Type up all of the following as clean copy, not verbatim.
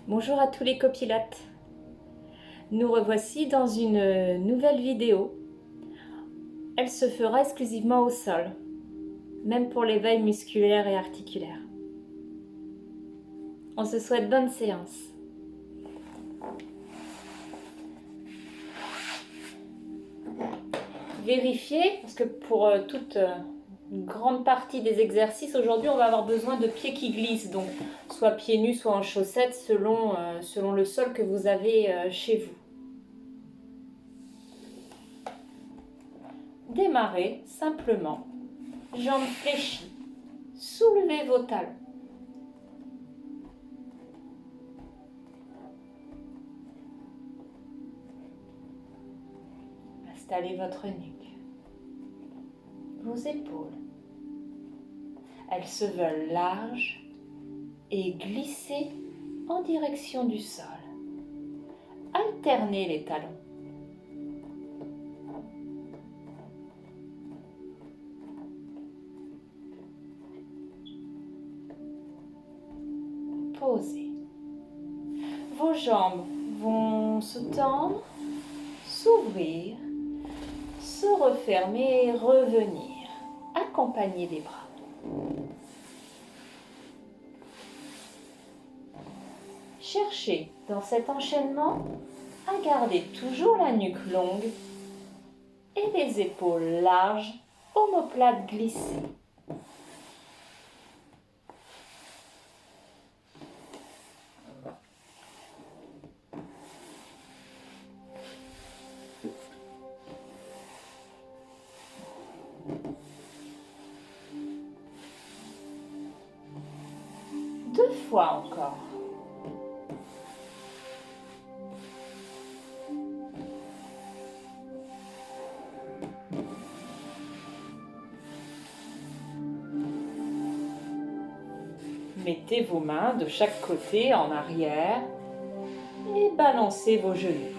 Bonjour à tous les copilotes. Nous revoici dans une nouvelle vidéo. Elle se fera exclusivement au sol, même pour l'éveil musculaire et articulaire. On se souhaite bonne séance. Vérifiez, parce que pour toute une grande partie des exercices, aujourd'hui on va avoir besoin de pieds qui glissent, donc soit pieds nus, soit en chaussettes, selon le sol que vous avez chez vous. Démarrez simplement, jambes fléchies, soulevez vos talons. Installez votre nuque, vos épaules. Elles se veulent larges et glissez en direction du sol. Alternez les talons. Posez. Vos jambes vont se tendre, s'ouvrir, se refermer et revenir, accompagné des bras. Cherchez dans cet enchaînement à garder toujours la nuque longue et les épaules larges, omoplate glissée. Deux fois encore. Mettez vos mains de chaque côté en arrière et balancez vos genoux.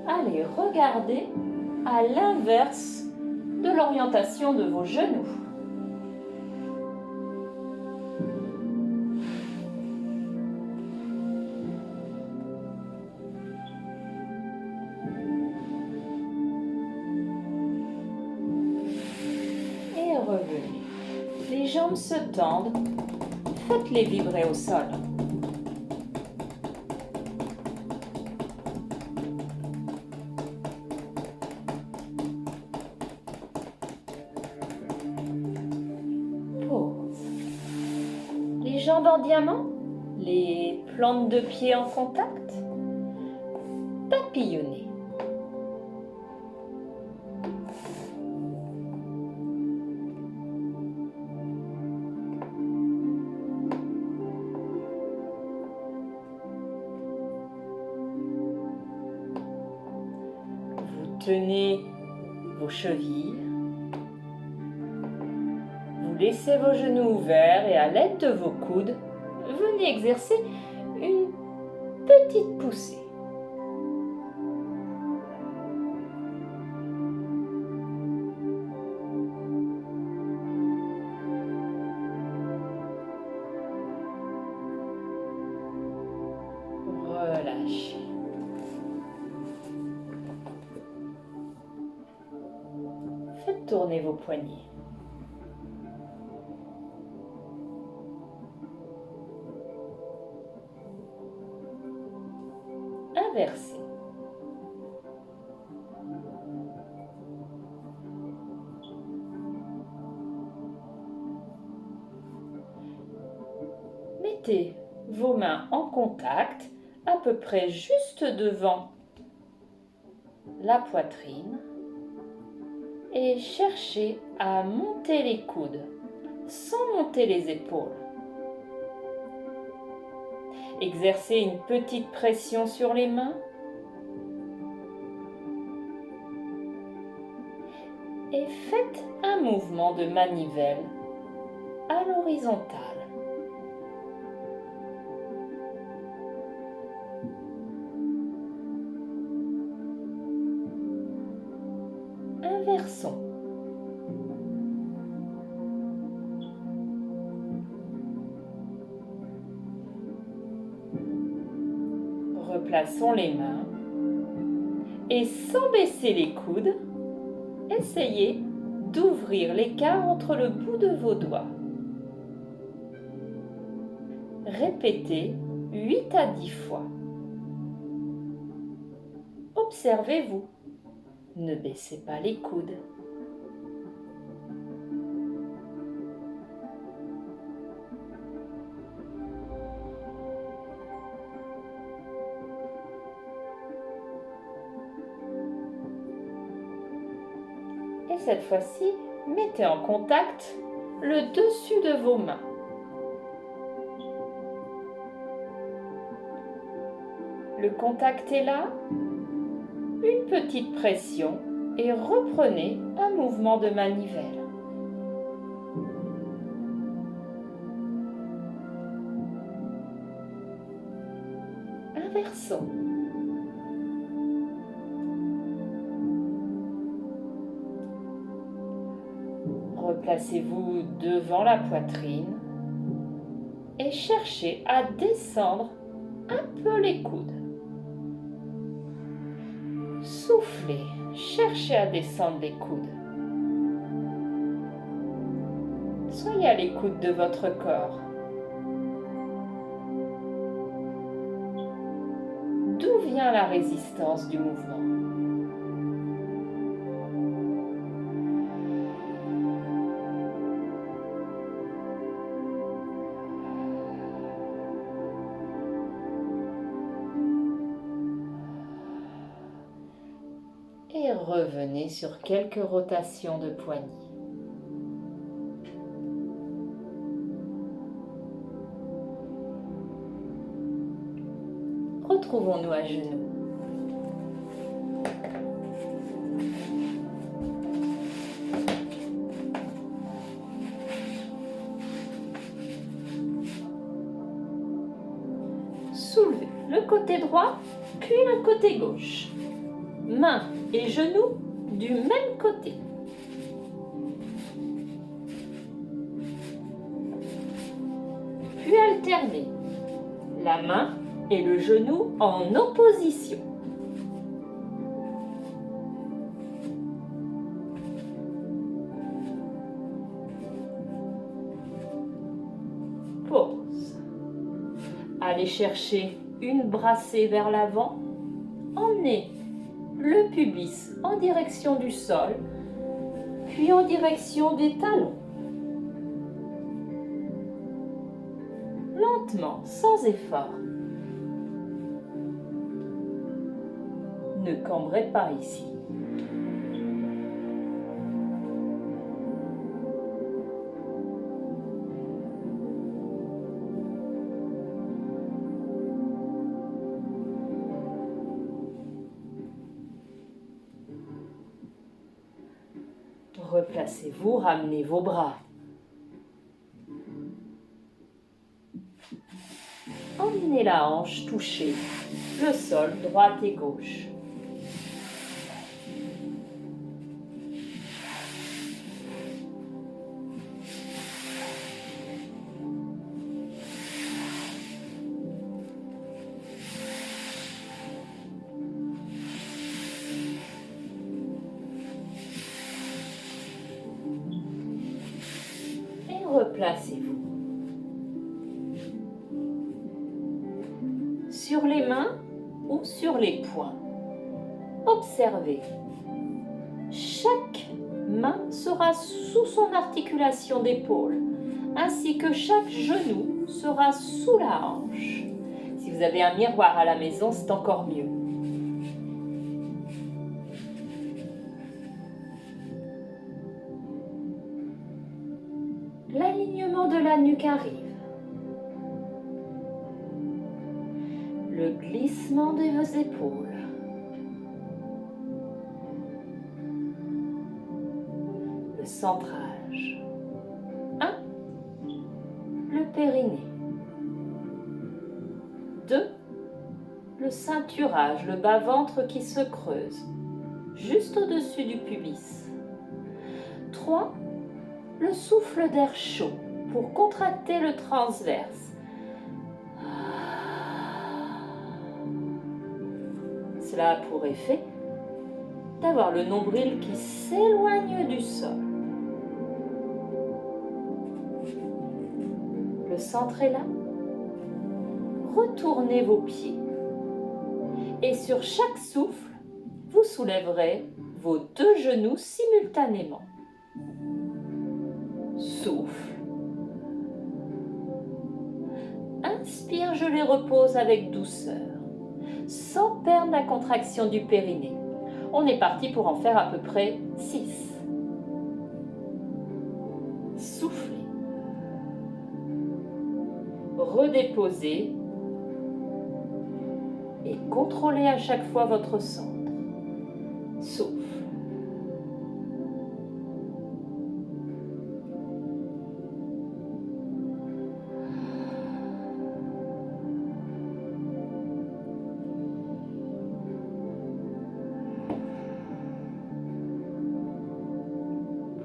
Allez, regardez à l'inverse de l'orientation de vos genoux. Et revenez. Les jambes se tendent, faites-les vibrer au sol. Les jambes en diamant, les plantes de pied en contact, papillonnez. Vous tenez vos chevilles. Vous laissez vos genoux ouverts et à l'aide de vos coudes, venez exercer une petite poussée. Relâchez. Faites tourner vos poignets. Inversez. Mettez vos mains en contact, à peu près juste devant la poitrine, et cherchez à monter les coudes sans monter les épaules. Exercez une petite pression sur les mains et faites un mouvement de manivelle à l'horizontale. inversons. Replaçons les mains et sans baisser les coudes, essayez d'ouvrir l'écart entre le bout de vos doigts. Répétez 8 à 10 fois. Observez-vous, ne baissez pas les coudes. Et cette fois-ci, mettez en contact le dessus de vos mains. Le contact est là. Une petite pression et reprenez un mouvement de manivelle. Inversons. Replacez-vous devant la poitrine et cherchez à descendre un peu les coudes. Soufflez, cherchez à descendre les coudes. Soyez à l'écoute de votre corps. D'où vient la résistance du mouvement? Et revenez sur quelques rotations de poignets. Retrouvons-nous à genoux. Soulevez le côté droit, puis le côté gauche. Mains et genoux du même côté. Puis alternez la main et le genou en opposition. Pause. Allez chercher une brassée vers l'avant. Emmenez le pubis en direction du sol, puis en direction des talons. Lentement, sans effort. Ne cambrez pas ici. Replacez-vous, ramenez vos bras. Emmenez la hanche toucher le sol droite et gauche. Replacez-vous. Sur les mains ou sur les poings. Observez. Chaque main sera sous son articulation d'épaule, ainsi que chaque genou sera sous la hanche. Si vous avez un miroir à la maison, c'est encore mieux. L'alignement de la nuque arrive. Le glissement de vos épaules. Le centrage. 1. Le périnée. 2. Le ceinturage, le bas-ventre qui se creuse, juste au-dessus du pubis. 3. Le souffle d'air chaud pour contracter le transverse. Cela a pour effet d'avoir le nombril qui s'éloigne du sol. Le centre est là. Retournez vos pieds. Et sur chaque souffle, vous soulèverez vos 2 genoux simultanément. Souffle. Inspire, je les repose avec douceur, sans perdre la contraction du périnée. On est parti pour en faire à peu près 6. Soufflez. Redéposez et contrôlez à chaque fois votre centre. Souffle.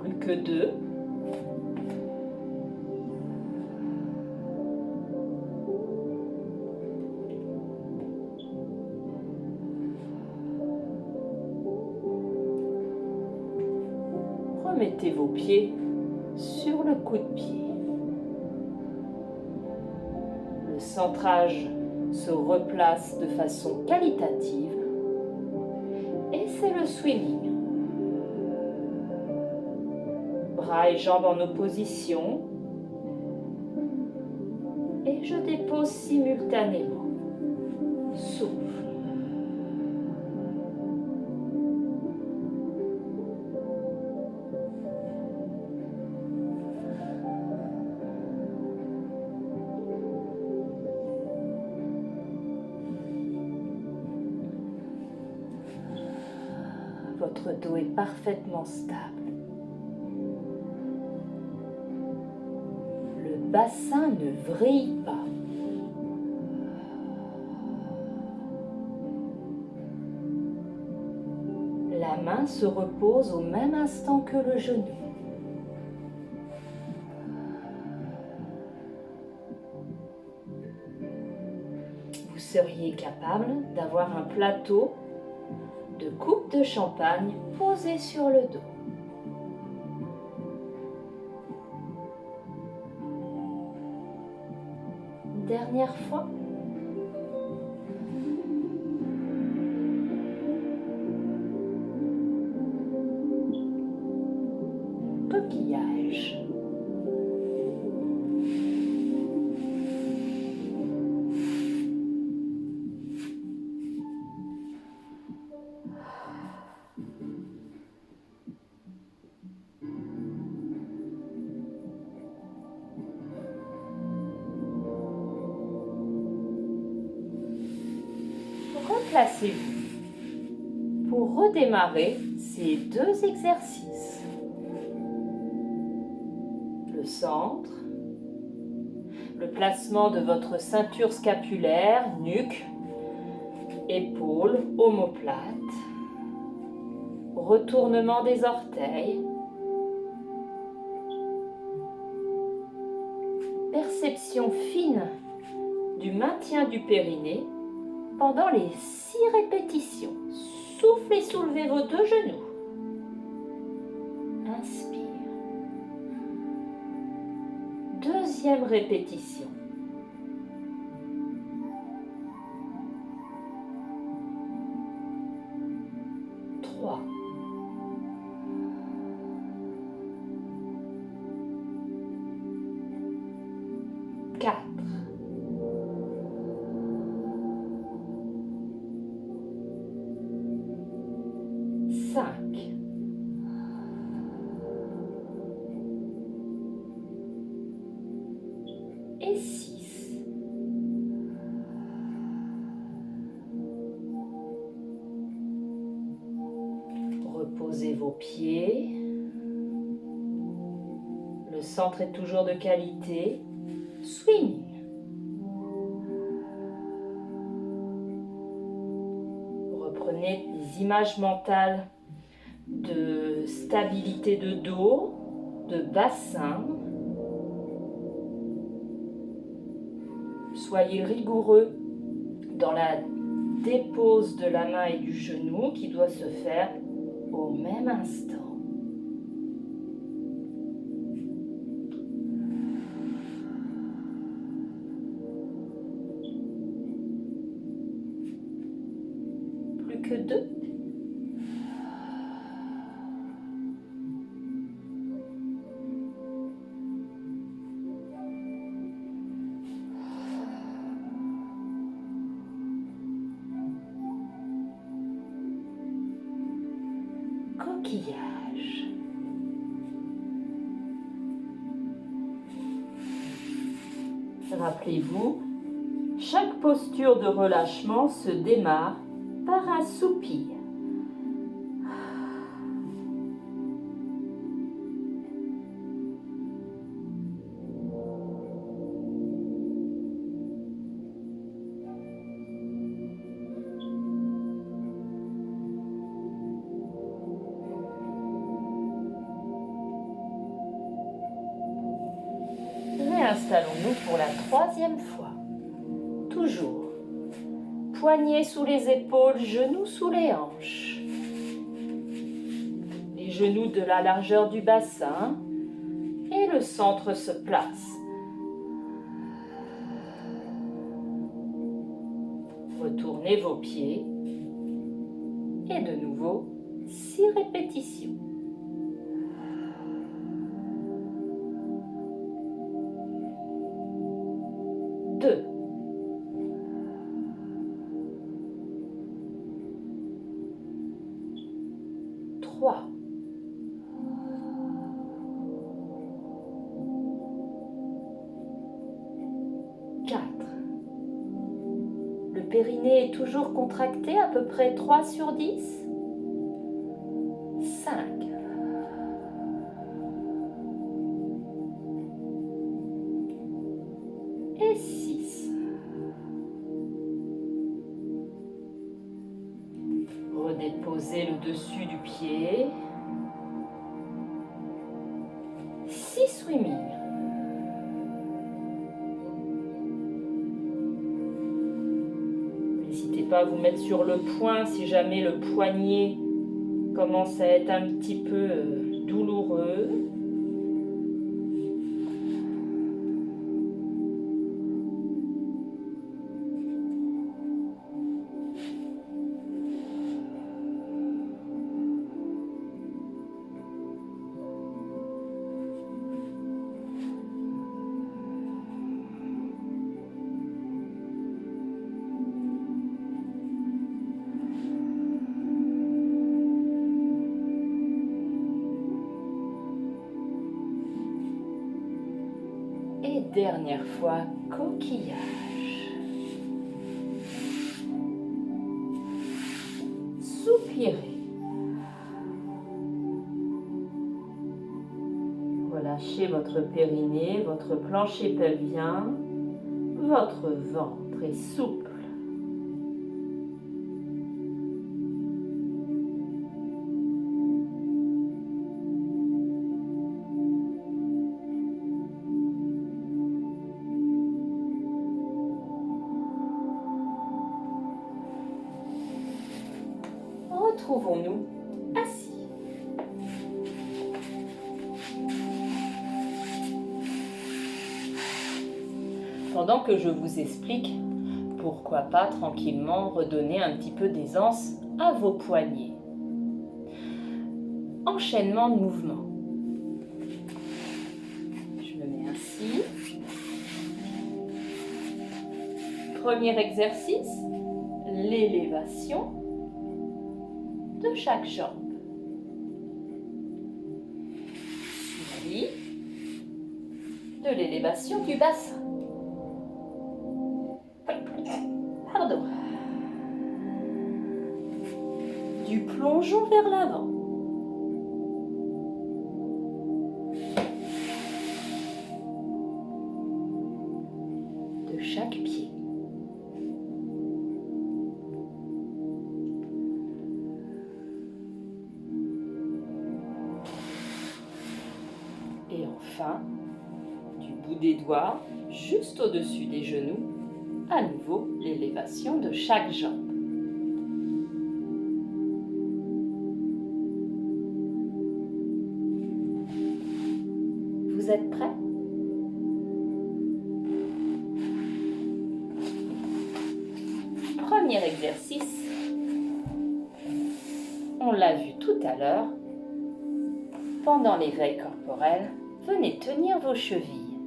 Plus que 2. Remettez vos pieds sur le coup de pied. Le centrage se replace de façon qualitative et c'est le swimming. Bras et jambes en opposition et je dépose simultanément. Souffle. Votre dos est parfaitement stable. Le bassin ne vrille pas. La main se repose au même instant que le genou. Vous seriez capable d'avoir un plateau de coupe de champagne posé sur le dos. Dernière fois. Coquillage. Replacez-vous pour redémarrer ces 2 exercices. Le centre, le placement de votre ceinture scapulaire, nuque, épaules, omoplate, retournement des orteils, perception fine du maintien du périnée pendant les 6 répétitions. Soufflez, soulevez vos 2 genoux. Inspire. 2e répétition. Trois. 4. 5. Et 6. Reposez vos pieds. Le centre est toujours de qualité. Swing. Reprenez des images mentales de de stabilité de dos, de bassin. Soyez rigoureux dans la dépose de la main et du genou qui doit se faire au même instant. Plus que 2. Coquillage. Rappelez-vous, chaque posture de relâchement se démarre par un soupir. Réinstallons-nous pour la 3e fois. Toujours. Poignets sous les épaules, genoux sous les hanches. Les genoux de la largeur du bassin et le centre se place. Retournez vos pieds et de nouveau 6 répétitions. 2. 3. 4. Le périnée est toujours contracté, à peu près 3 sur 10. 5. Et 6. Redéposez le dessus du pied. 6 swimming. N'hésitez pas à vous mettre sur le poing si jamais le poignet commence à être un petit peu douloureux. Et dernière fois, coquillage. Soupirez. Relâchez votre périnée, votre plancher pelvien, votre ventre est souple. Retrouvons-nous assis. Pendant que je vous explique, pourquoi pas tranquillement redonner un petit peu d'aisance à vos poignets. Enchaînement de mouvements. Je me mets ainsi. Premier exercice, l'élévation de chaque jambe. Suivi de l'élévation du bassin. Pardon. Du plongeon vers l'avant. De chaque pied. fin du bout des doigts juste au-dessus des genoux. À nouveau, l'élévation de chaque jambe. Vous êtes prêts? Premier exercice. On l'a vu tout à l'heure. Pendant l'éveil corporel, venez tenir vos chevilles.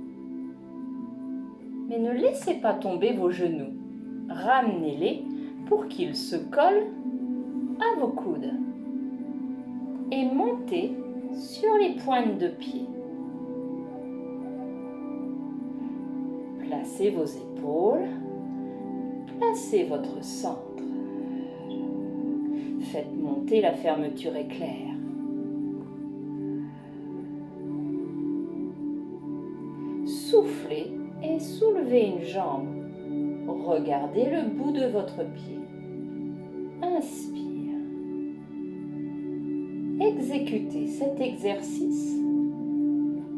Mais ne laissez pas tomber vos genoux. Ramenez-les pour qu'ils se collent à vos coudes. Et montez sur les pointes de pied. Placez vos épaules. Placez votre centre. Faites monter la fermeture éclair. Soufflez et soulevez une jambe. Regardez le bout de votre pied. Inspire. Exécutez cet exercice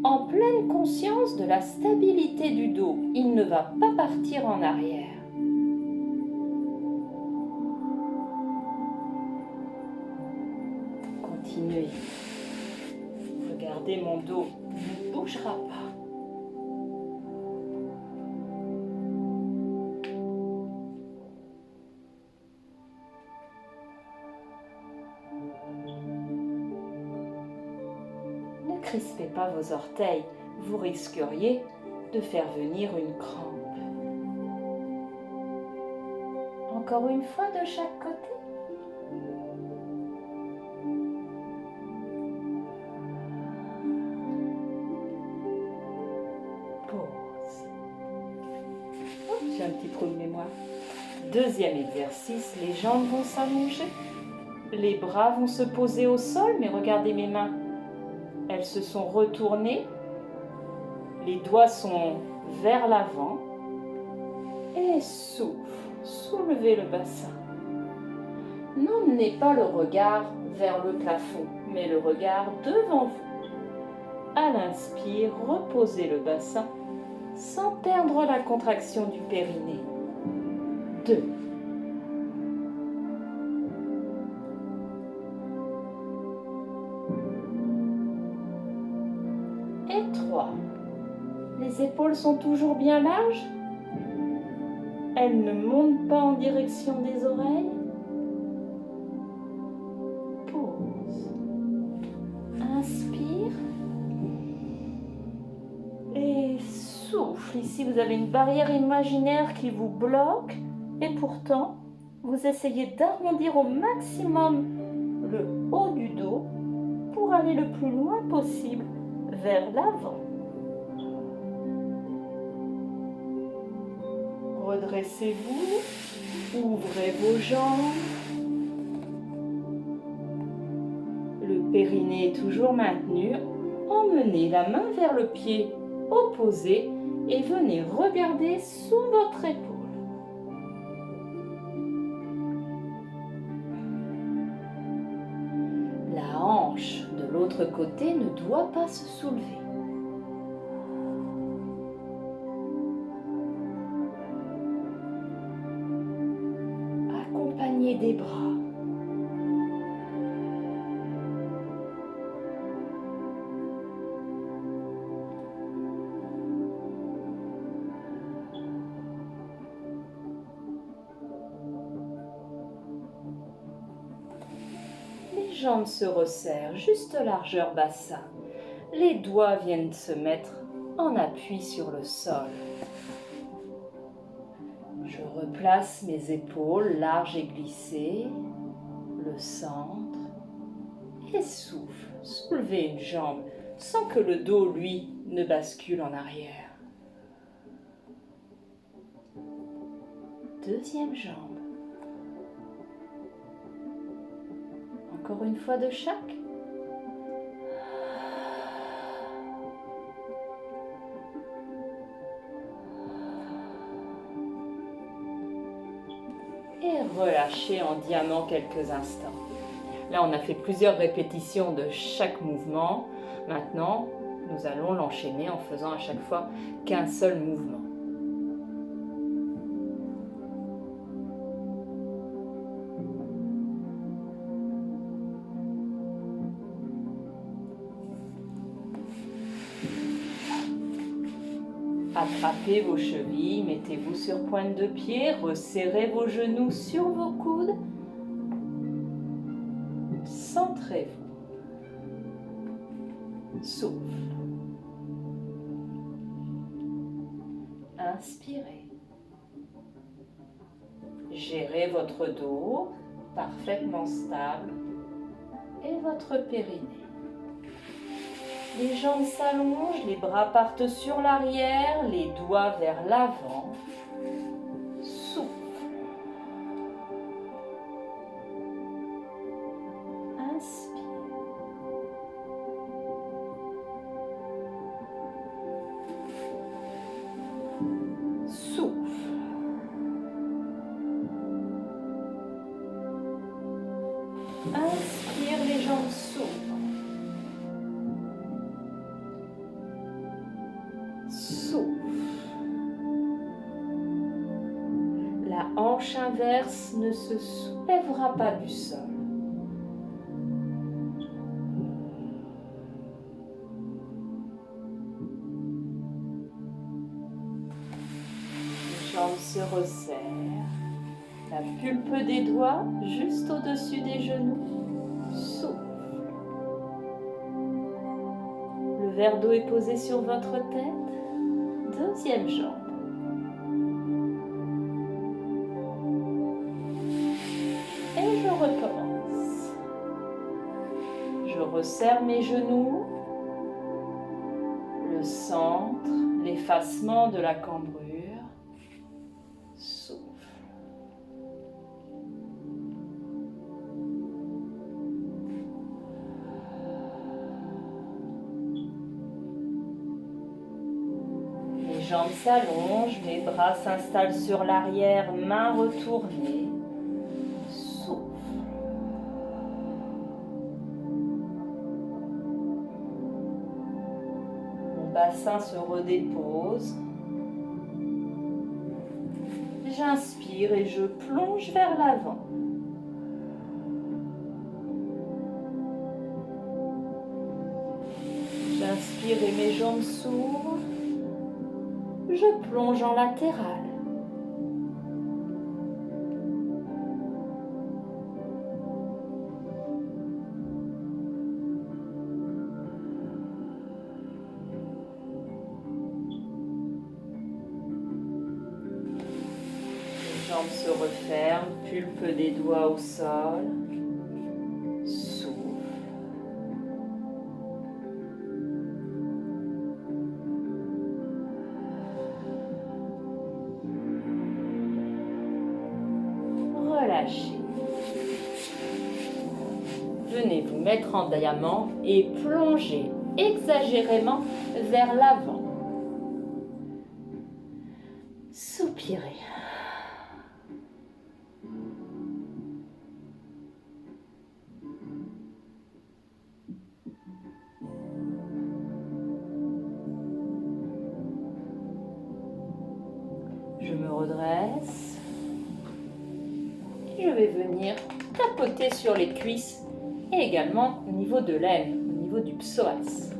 en pleine conscience de la stabilité du dos. Il ne va pas partir en arrière. Continuez. Regardez, mon dos ne bougera pas. Ne crispez pas vos orteils, vous risqueriez de faire venir une crampe. Encore une fois de chaque côté. Pause. Oh, j'ai un petit trou de mémoire. Deuxième exercice, les jambes vont s'allonger. Les bras vont se poser au sol, mais regardez mes mains. Elles se sont retournées. Les doigts sont vers l'avant. Et souffle. Soulevez le bassin. N'emmenez pas le regard vers le plafond, mais le regard devant vous. À l'inspire, reposez le bassin sans perdre la contraction du périnée. 2. Et 3. Les épaules sont toujours bien larges. Elles ne montent pas en direction des oreilles. Pause. Inspire. Et souffle. Ici, vous avez une barrière imaginaire qui vous bloque. Et pourtant, vous essayez d'arrondir au maximum le haut du dos pour aller le plus loin possible vers l'avant. Redressez-vous, ouvrez vos jambes. Le périnée est toujours maintenu. Emmenez la main vers le pied opposé et venez regarder sous votre épaule. La hanche de l'autre côté ne doit pas se soulever. Accompagnez des bras. Les jambes se resserrent, juste largeur bassin. Les doigts viennent se mettre en appui sur le sol. Je replace mes épaules larges et glissées, le centre, et souffle. Soulevez une jambe sans que le dos, lui, ne bascule en arrière. Deuxième jambe. Encore une fois de chaque. Et relâchez en diamant quelques instants. Là, on a fait plusieurs répétitions de chaque mouvement. Maintenant, Nous allons l'enchaîner en faisant à chaque fois qu'un seul mouvement. Attrapez vos chevilles, mettez-vous sur pointe de pied, resserrez vos genoux sur vos coudes. Centrez-vous. Souffle. Inspirez. Gérez votre dos parfaitement stable et votre périnée. Les jambes s'allongent, les bras partent sur l'arrière, les doigts vers l'avant. Souffle. Inspire. Souffle. Inspire, les jambes s'ouvrent. Souffle. La hanche inverse ne se soulèvera pas du sol. Les jambes se resserrent. La pulpe des doigts juste au-dessus des genoux. Souffle. Le verre d'eau est posé sur votre tête. Deuxième jambe. Et je recommence. Je resserre mes genoux. Le centre, l'effacement de la cambrure. Souffle. Les jambes s'allongent, les bras s'installent sur l'arrière, mains retournées. Souffle. Mon bassin se redépose. J'inspire et je plonge vers l'avant. J'inspire et mes jambes s'ouvrent. Je plonge en latéral. Les jambes se referment, pulpe des doigts au sol. Souffle. Relâchez. Venez vous mettre en diamant et plongez exagérément vers l'avant. Soupirez. Je me redresse. Je vais venir tapoter sur les cuisses et également au niveau de l'aine, au niveau du psoas.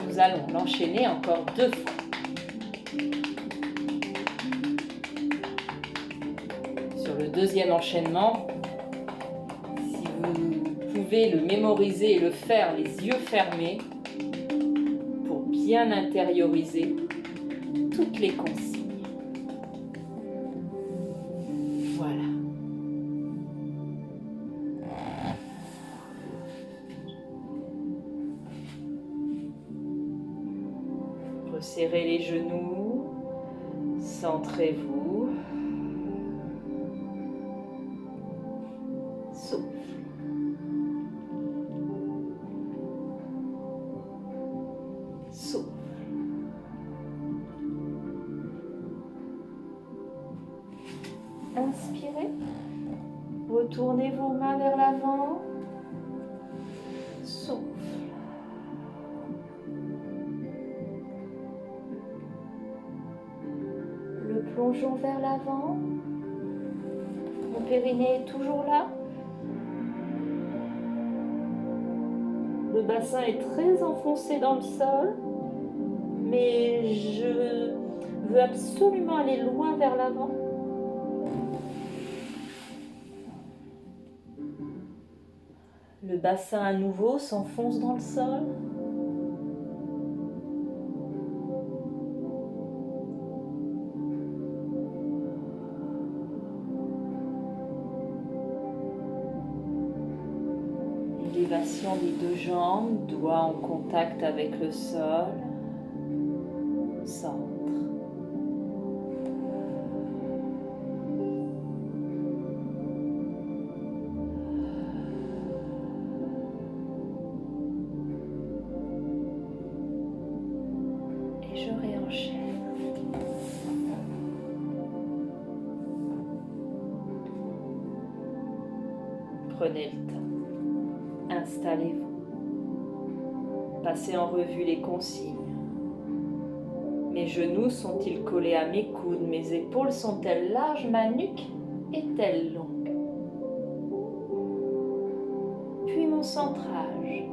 Nous allons l'enchaîner encore 2 fois. Sur le deuxième enchaînement, si vous pouvez le mémoriser et le faire les yeux fermés pour bien intérioriser toutes les consignes. Voilà. Resserrez les genoux, centrez-vous. Souffle. Souffle. Retournez vos mains vers l'avant. Souffle. Le plongeon vers l'avant. Mon périnée est toujours là. Le bassin est très enfoncé dans le sol, mais je veux absolument aller loin vers l'avant. Le bassin à nouveau s'enfonce dans le sol. Élévation des deux jambes, doigts en contact avec le sol. Centre. Et je réenchaîne. Prenez le temps. Installez-vous. Passez en revue les consignes. Mes genoux sont-ils collés à mes coudes? Mes épaules sont-elles larges? Ma nuque est-elle longue? Puis mon centrage.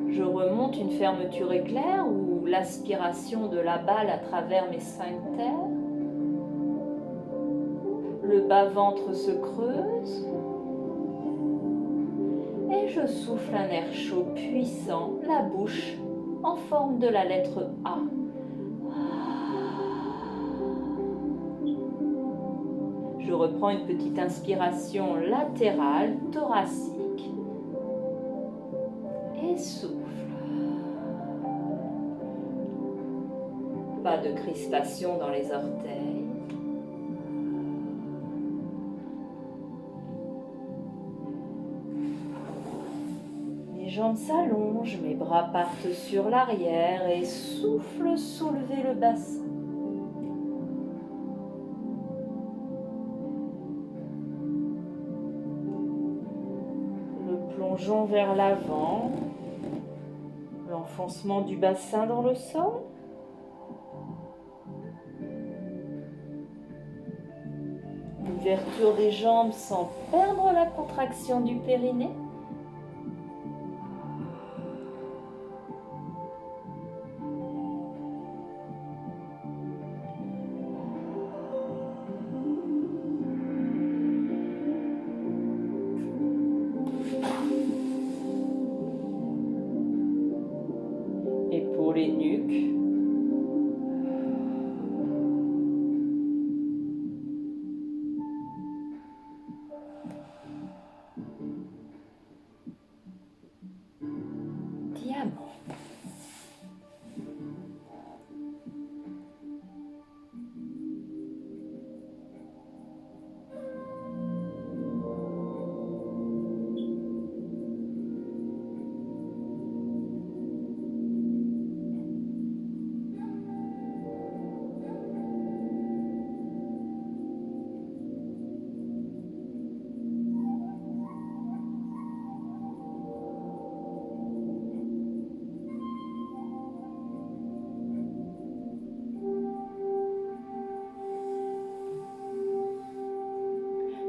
Je remonte une fermeture éclair ou l'aspiration de la balle à travers mes sphincters. Le bas-ventre se creuse. Et je souffle un air chaud puissant, la bouche en forme de la lettre A. Je reprends une petite inspiration latérale, thoracique. Et souffle. Pas de crispation dans les orteils. Mes jambes s'allongent, mes bras partent sur l'arrière et souffle soulever le bassin. Plongeons vers l'avant, l'enfoncement du bassin dans le sol. L'ouverture des jambes sans perdre la contraction du périnée. Épaules et nuque. Diamant.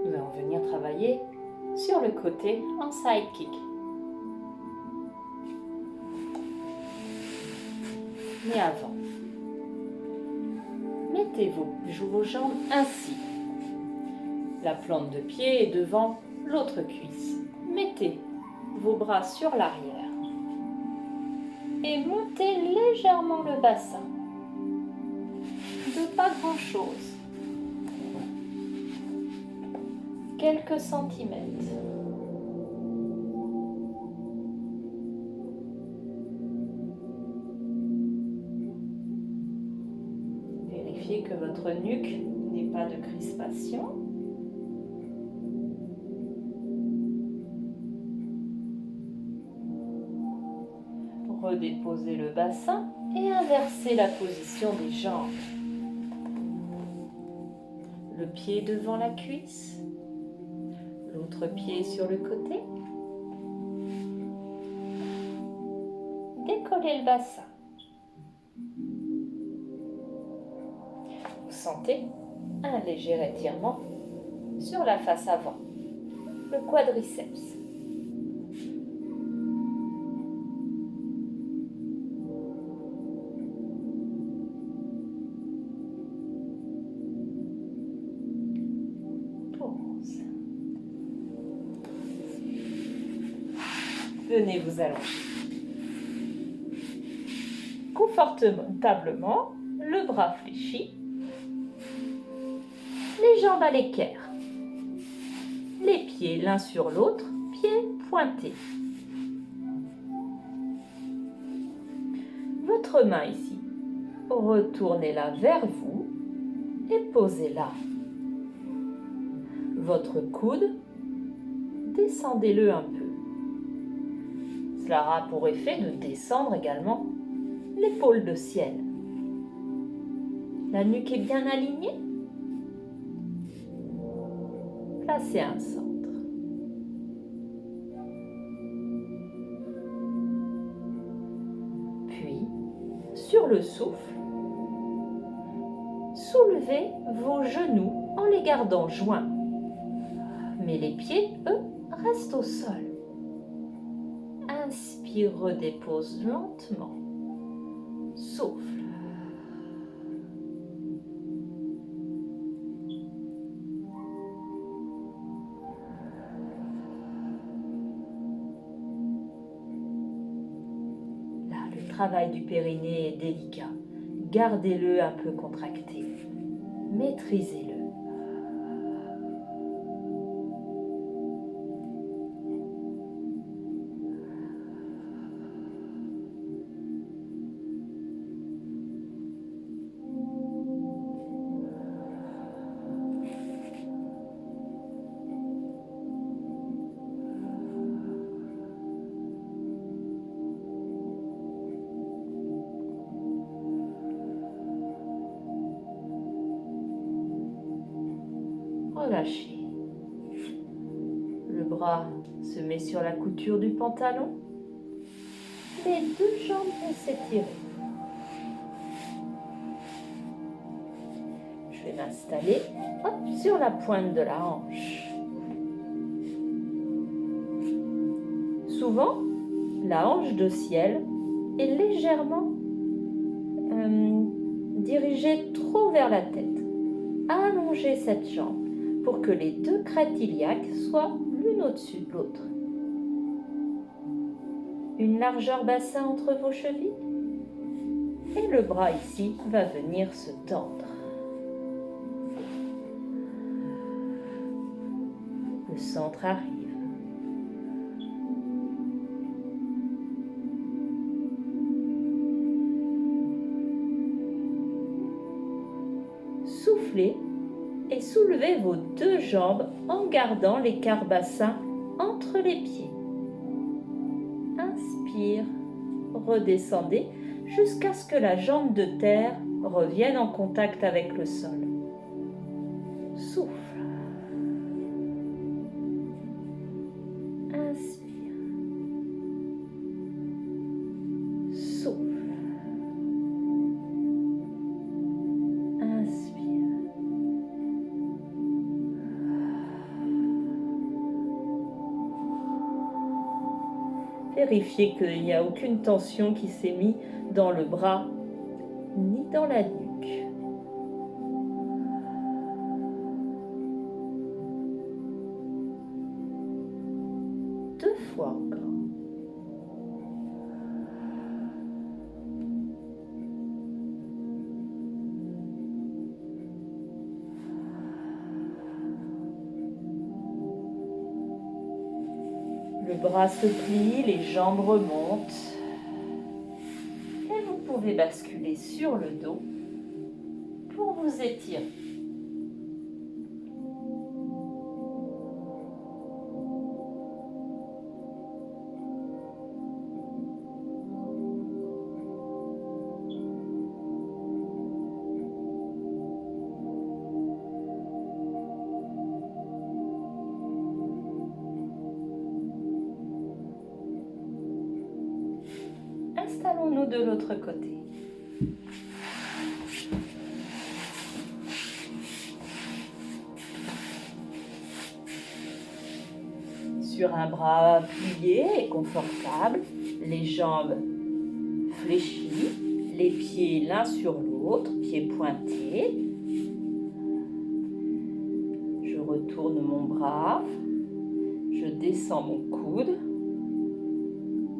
Nous allons venir travailler sur le côté en side kick. Mais avant, mettez vos jambes ainsi. La plante de pied est devant l'autre cuisse. Mettez vos bras sur l'arrière et montez légèrement le bassin. De pas grand-chose. Quelques centimètres. Vérifiez que votre nuque n'ait pas de crispation. Redéposez le bassin et inversez la position des jambes. Le pied devant la cuisse, l'autre l'autre pied sur le côté. Décollez le bassin. Vous sentez un léger étirement sur la face avant, le quadriceps. Pause. Venez vous allonger. Confortablement, le bras fléchi, les jambes à l'équerre, les pieds l'un sur l'autre, pieds pointés. Votre main ici, retournez-la vers vous et posez-la. Votre coude, descendez-le un peu. Cela aura pour effet de descendre également l'épaule de ciel. La nuque est bien alignée. Placez un centre. Puis, sur le souffle, soulevez vos genoux en les gardant joints. Mais les pieds, eux, restent au sol. Inspire, redépose lentement. Souffle. Là, le travail du périnée est délicat. Gardez-le un peu contracté. Maîtrisez-le. Relâchez. Le bras se met sur la couture du pantalon. Les deux jambes vont s'étirer. Je vais m'installer sur la pointe de la hanche. Souvent, la hanche de ciel est légèrement dirigée trop vers la tête. Allongez cette jambe pour que les deux crêtes iliaques soient l'une au-dessus de l'autre. Une largeur bassin entre vos chevilles. Et le bras ici va venir se tendre. Le centre arrive. Soufflez et soulevez vos deux jambes en gardant l'écart bassin entre les pieds. Inspire, redescendez jusqu'à ce que la jambe de terre revienne en contact avec le sol. Souffle. Inspire. Souffle. Inspire. Vérifiez qu'il n'y a aucune tension qui s'est mise dans le bras ni dans la nuque. Deux fois encore. Le bras se plie, les jambes remontent. Et vous pouvez basculer sur le dos pour vous étirer. Installons-nous de l'autre côté. Sur un bras plié et confortable, les jambes fléchies, les pieds l'un sur l'autre, pieds pointés. Je retourne mon bras, je descends mon coude,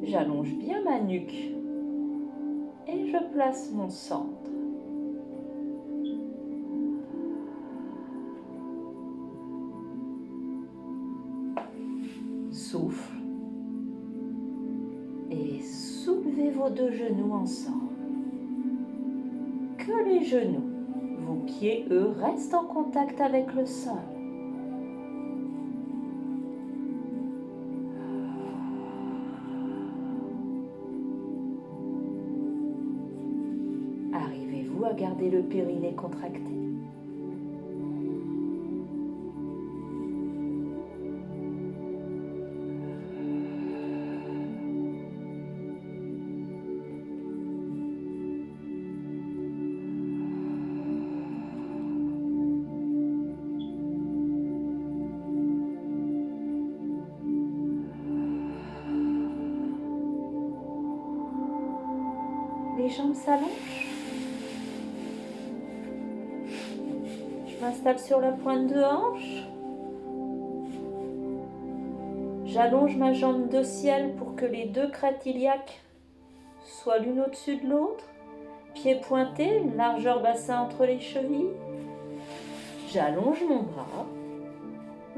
j'allonge bien ma nuque et je place mon centre. Souffle et soulevez vos deux genoux ensemble. Que les genoux, vos pieds, eux, restent en contact avec le sol. Arrivez-vous à garder le périnée contracté? Les jambes s'allongent. Je m'installe sur la pointe de hanche. J'allonge ma jambe de ciel pour que les deux crêtes iliaques soient l'une au-dessus de l'autre. Pieds pointés, une largeur bassin entre les chevilles. J'allonge mon bras.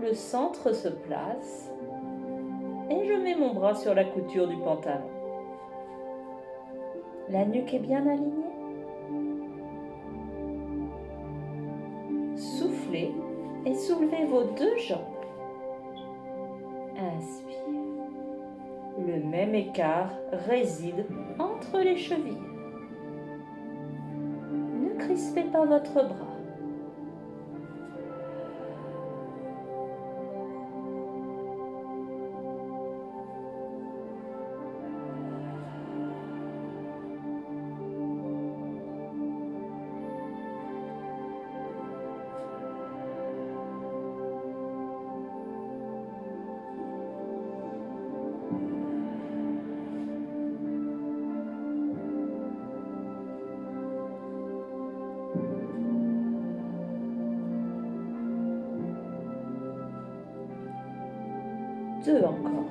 Le centre se place. Et je mets mon bras sur la couture du pantalon. La nuque est bien alignée. Soufflez et soulevez vos deux jambes. Inspire. Le même écart réside entre les chevilles. Ne crispez pas votre bras. Deux encore.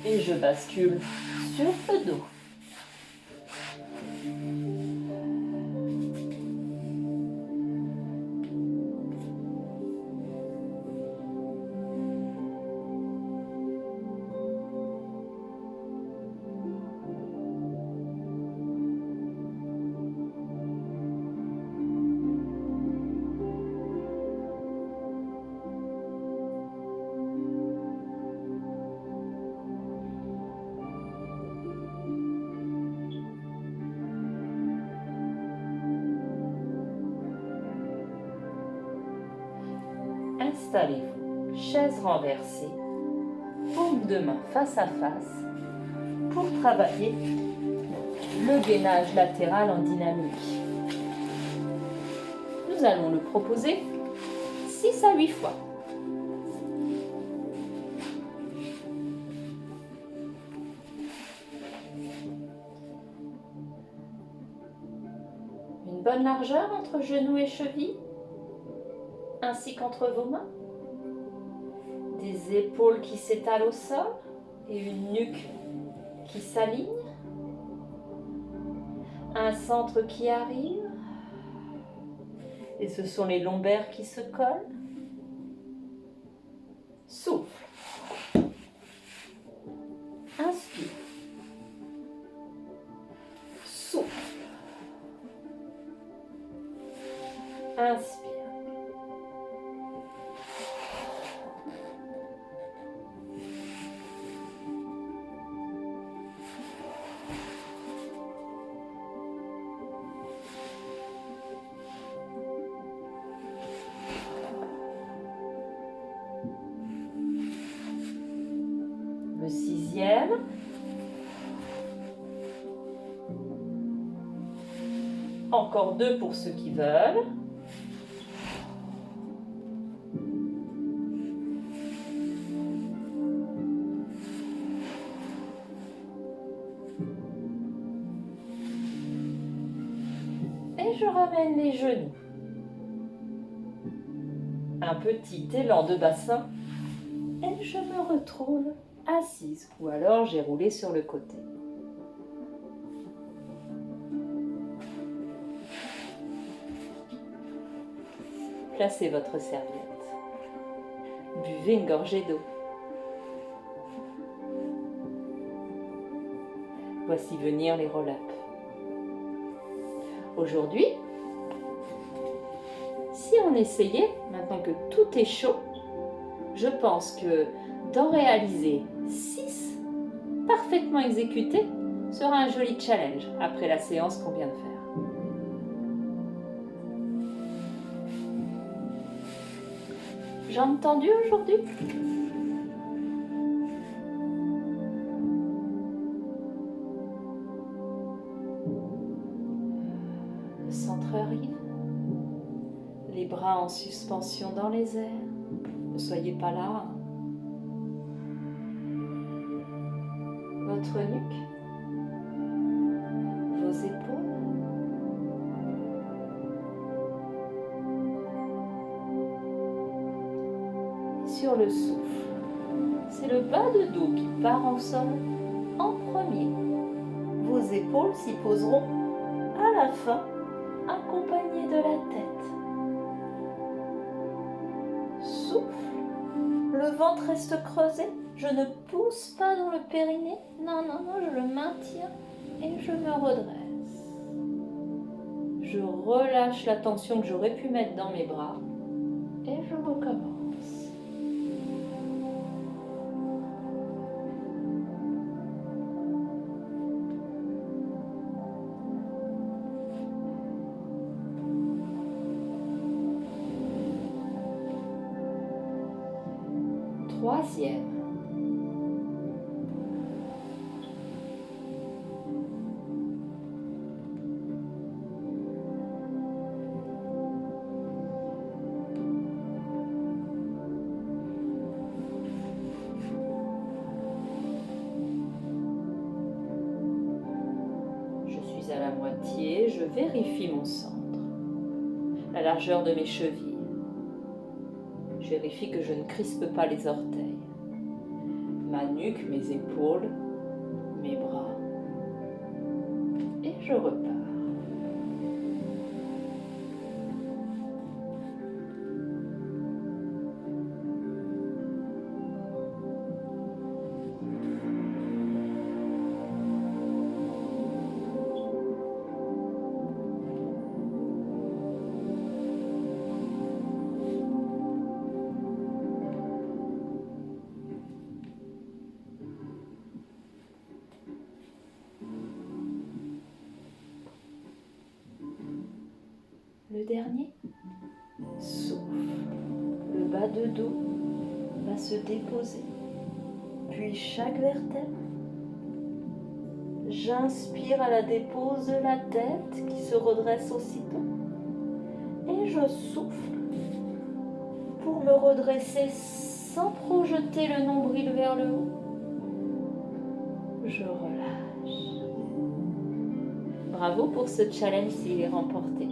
Et je bascule sur le dos. Installez-vous, chaise renversée, paume de main face à face, pour travailler le gainage latéral en dynamique. Nous allons le proposer 6 à 8 fois. Une bonne largeur entre genoux et chevilles, ainsi qu'entre vos mains. Des épaules qui s'étalent au sol et une nuque qui s'aligne. Un centre qui arrive. Et ce sont les lombaires qui se collent. Souffle. Inspire. Souffle. Inspire. Encore 2 pour ceux qui veulent. Et je ramène les genoux. Un petit élan de bassin et je me retrouve assise ou alors j'ai roulé sur le côté. Placez votre serviette. Buvez une gorgée d'eau. Voici venir les roll-up. Aujourd'hui, si on essayait, maintenant que tout est chaud, je pense que d'en réaliser 6 parfaitement exécutés sera un joli challenge après la séance qu'on vient de faire. Jambes tendues aujourd'hui? Le centre arrive. Les bras en suspension dans les airs. Ne soyez pas là. Votre nuque. Vos épaules. Sur le souffle. C'est le bas de dos qui part en sol en premier. Vos épaules s'y poseront à la fin, accompagnées de la tête. Souffle. Le ventre reste creusé. Je ne pousse pas dans le périnée. Non, non, non, je le maintiens et je me redresse. Je relâche la tension que j'aurais pu mettre dans mes bras et je recommence. Troisième. Je suis à la moitié, je vérifie mon centre, la largeur de mes chevilles. Je vérifie que je ne crispe pas les orteils. Ma nuque, mes épaules, mes bras. Et je repars. Le dernier, souffle. Le bas de dos va se déposer, puis chaque vertèbre. J'inspire à la dépose de la tête qui se redresse aussitôt et je souffle pour me redresser sans projeter le nombril vers le haut. Je relâche. Bravo pour ce challenge s'il est remporté.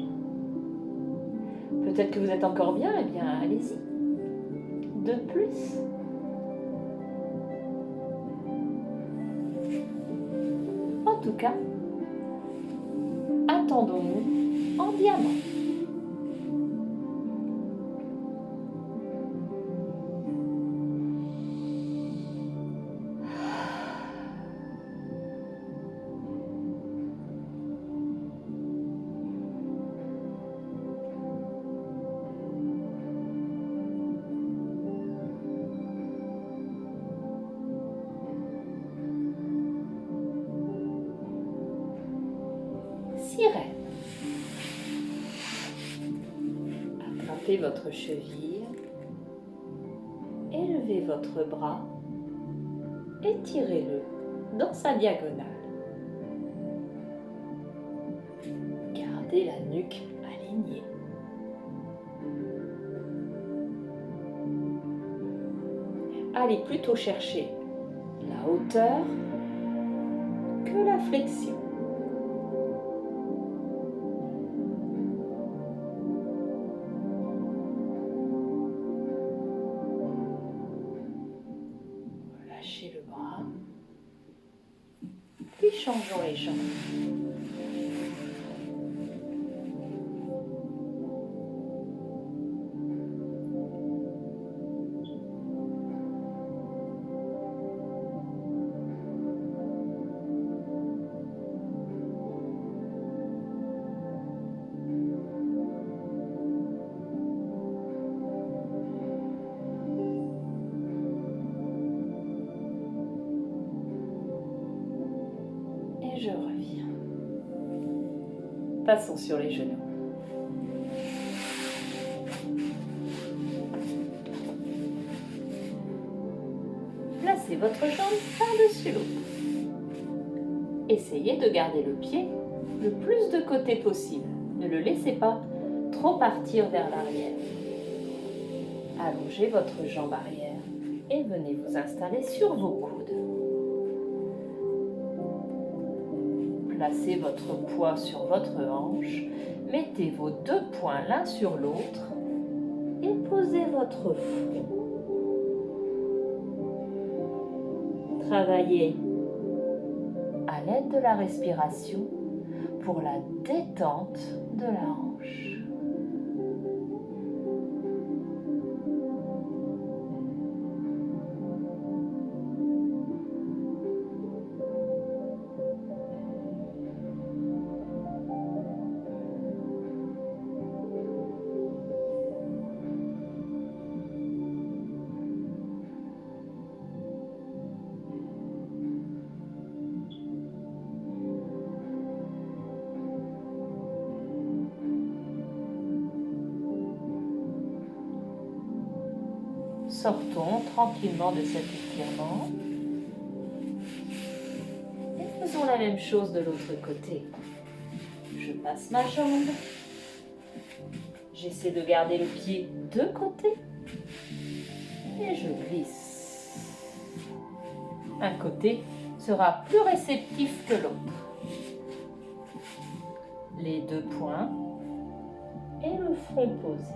Peut-être que vous êtes encore bien, eh bien allez-y. De plus. En tout cas, attendons-nous en diamant. Sirène. Attrapez votre cheville, élevez votre bras, étirez-le dans sa diagonale. Gardez Gardez la nuque alignée. Allez plutôt chercher la hauteur que la flexion. Lâchez le bras. Puis changeons les jambes. Et je reviens. Passons sur les genoux. Placez votre jambe par-dessus l'autre. Essayez de garder le pied le plus de côté possible. Ne le laissez pas trop partir vers l'arrière. Allongez votre jambe arrière et venez vous installer sur vos coudes. Placez votre poids sur votre hanche, mettez vos deux poings l'un sur l'autre et posez votre front. Travaillez à l'aide de la respiration pour la détente de la hanche. Sortons tranquillement de cet étirement et faisons la même chose de l'autre côté. Je passe ma jambe, j'essaie de garder le pied de côté et je glisse. Un côté sera plus réceptif que l'autre. Les deux poings et le front posé.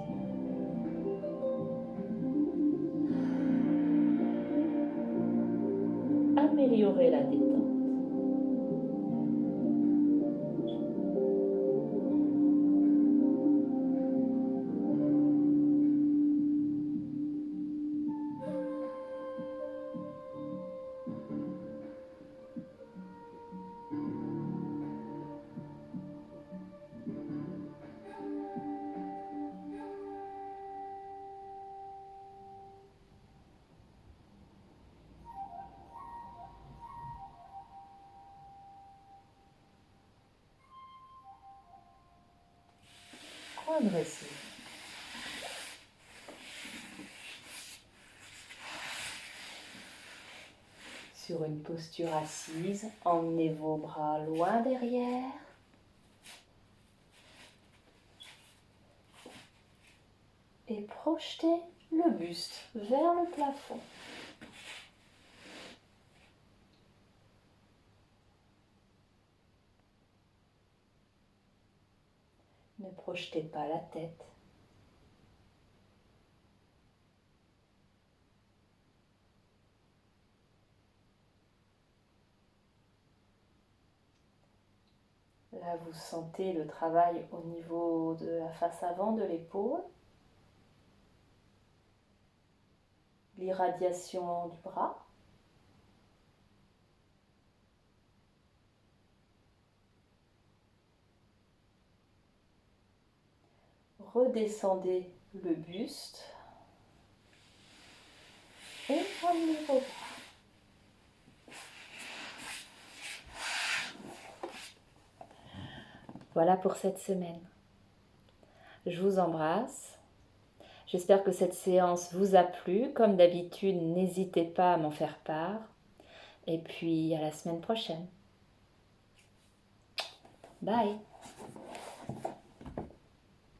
Améliorer la détente. Redressez. Sur une posture assise, emmenez vos bras loin derrière. Et projetez le buste vers le plafond. Ne projetez pas la tête. Là, vous sentez le travail au niveau de la face avant de l'épaule, l'irradiation du bras. Redescendez le buste et ramenez vos bras. Voilà pour cette semaine. Je vous embrasse. J'espère que cette séance vous a plu. Comme d'habitude, n'hésitez pas à m'en faire part. Et puis à la semaine prochaine. Bye.